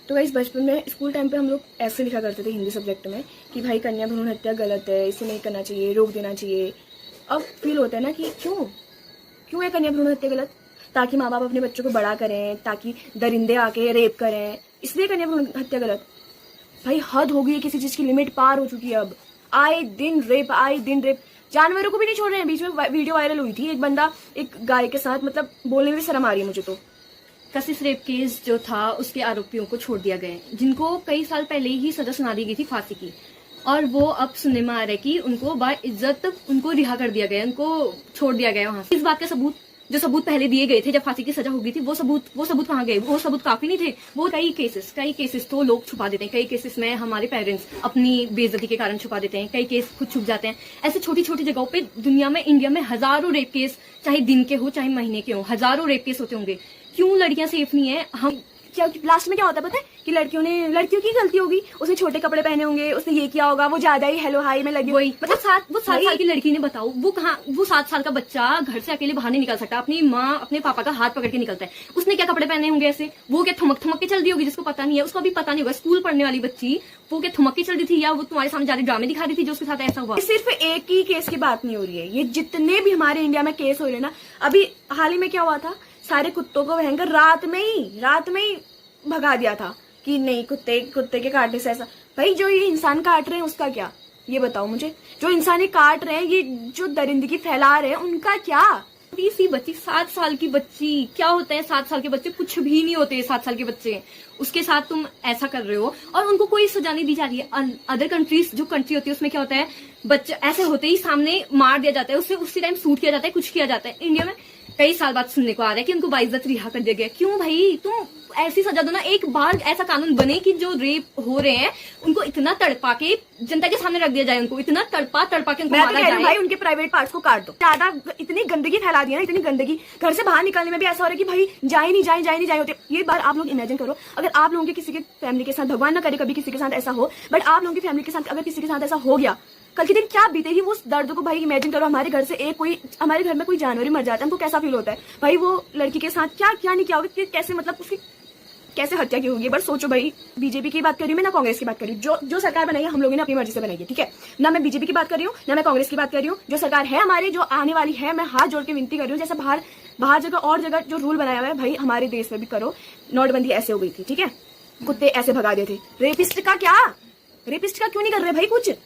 तो गाइस बचपन में स्कूल टाइम पे हम लोग ऐसे लिखा करते थे हिंदी सब्जेक्ट में कि भाई कन्या भ्रूण हत्या गलत है, इसे नहीं करना चाहिए, रोक देना चाहिए। अब फील होता है ना कि क्यों है कन्या भ्रूण हत्या गलत? ताकि माँ बाप अपने बच्चों को बड़ा करें, ताकि दरिंदे आके रेप करें, इसलिए कन्या भ्रूण हत्या गलत। भाई हद हो गई है, किसी चीज की लिमिट पार हो चुकी है। अब आए दिन रेप। जानवरों को भी नहीं छोड़ रहे हैं। बीच में वीडियो वायरल हुई थी, एक बंदा एक गाय के साथ, मतलब बोलने में भी शर्म आ रही है मुझे तो। कशिश रेप केस जो था उसके आरोपियों को छोड़ दिया गया, जिनको कई साल पहले ही सजा सुना दी गई थी फांसी की, और वो अब सुनने में आ रहा है कि उनको बाइज्जत उनको रिहा कर दिया गया, उनको छोड़ दिया गया वहां से। इस बात का सबूत, जो सबूत पहले दिए गए थे जब फांसी की सजा हो गई थी, वो सबूत कहाँ गए? वो सबूत काफी नहीं थे। वो कई केसेस तो लोग छुपा देते हैं। कई केसेस में हमारे पेरेंट्स अपनी बेइज्जती के कारण छुपा देते हैं, कई केस खुद छुप जाते हैं। ऐसे छोटी छोटी जगहों पे दुनिया में, इंडिया में हजारों रेप केस, चाहे दिन के हो चाहे महीने के हो, हजारों रेप केस होते होंगे। क्यों लड़कियां सेफ नहीं है? हम क्या लास्ट में क्या होता है पता है? कि लड़कियों की गलती होगी, उसने छोटे कपड़े पहने होंगे, उसने ये किया होगा, वो ज्यादा ही हेलो हाई में लगी, वही मतलब 7 साल की लड़की ने, बताओ वो 7 साल का बच्चा घर से अकेले बाहर नहीं निकल सकता। अपनी माँ अपने पापा का हाथ पकड़ के निकलता है। उसने क्या कपड़े पहने होंगे ऐसे? वो क्या थमक के चल दी होगी, जिसको पता नहीं है उसको अभी पता नहीं होगा। स्कूल पढ़ने वाली बच्ची वो क्या थमक के चल रही थी, या वो तुम्हारे सामने जारी ड्रामे दिखा रही थी जो उसके साथ ऐसा हुआ? सिर्फ एक ही केस की बात नहीं हो रही है, ये जितने भी हमारे इंडिया में केस हो रहे हैं ना। अभी हाल ही में क्या हुआ था, सारे कुत्तों को भयंकर रात में ही भगा दिया था कि नहीं, कुत्ते के काटने से ऐसा। भाई जो ये इंसान काट रहे हैं उसका क्या, ये बताओ मुझे। जो इंसान ये काट रहे हैं, ये जो दरिंदगी फैला रहे हैं, उनका क्या? सी बच्ची, 7 साल की बच्ची, क्या होता है 7 साल के बच्चे? कुछ भी नहीं होते 7 साल के बच्चे। उसके साथ तुम ऐसा कर रहे हो और उनको कोई सजा नहीं दी जा रही है। अदर कंट्रीज, जो कंट्री होती है उसमें क्या होता है, बच्चे ऐसे होते ही सामने मार दिया जाता है, उससे उसी टाइम शूट किया जाता है, कुछ किया जाता है। इंडिया में कई साल बाद सुनने को आ रहा है कि उनको बाइज्जत रिहा कर दिया गया। क्यों भाई? तुम ऐसी सजा दो ना, एक बार ऐसा कानून बने कि जो रेप हो रहे हैं उनको इतना तड़पा के जनता के सामने रख दिया जाए, उनको इतना तड़पा के उनको मारा जाए। भाई उनके प्राइवेट पार्ट्स को काट दो। ज्यादा इतनी गंदगी फैला दी है ना, इतनी गंदगी, घर से बाहर निकलने में भी ऐसा हो रहा है कि भाई जाए नहीं होते। ये बात आप लोग इमेजिन करो, अगर आप लोगों के किसी के फैमिली के साथ, भगवान ना करे कभी किसी के साथ ऐसा हो, बट आप लोगों की फैमिली के साथ अगर किसी के साथ ऐसा हो गया, कल के दिन क्या बीतेगी वो दर्द को। भाई इमेजिन करो, हमारे घर में कोई जानवर ही मर जाता है, हमको कैसा फील होता है? भाई वो लड़की के साथ क्या नहीं किया होगा, कैसे, मतलब उसकी कैसे हत्या की होगी। बट सोचो भाई, बीजेपी की बात कर रही हूँ मैं, ना कांग्रेस की बात कर रही हूँ। जो सरकार बनाई है हम लोगों ने अपनी मर्जी से बनाई है, ठीक है ना? मैं बीजेपी की बात कर रही हूँ, ना मैं कांग्रेस की बात कर रही हूँ। जो सरकार है हमारी, जो आने वाली है, मैं हाथ जोड़ के विनती कर रही हूँ, जैसे बाहर जगह और जगह जो रूल बनाया हुआ है, भाई हमारे देश में भी करो। नोटबंदी ऐसे हो गई थी, ठीक है, कुत्ते ऐसे भगा दिए थे। रेपिस्ट का क्यों नहीं कर रहे भाई कुछ?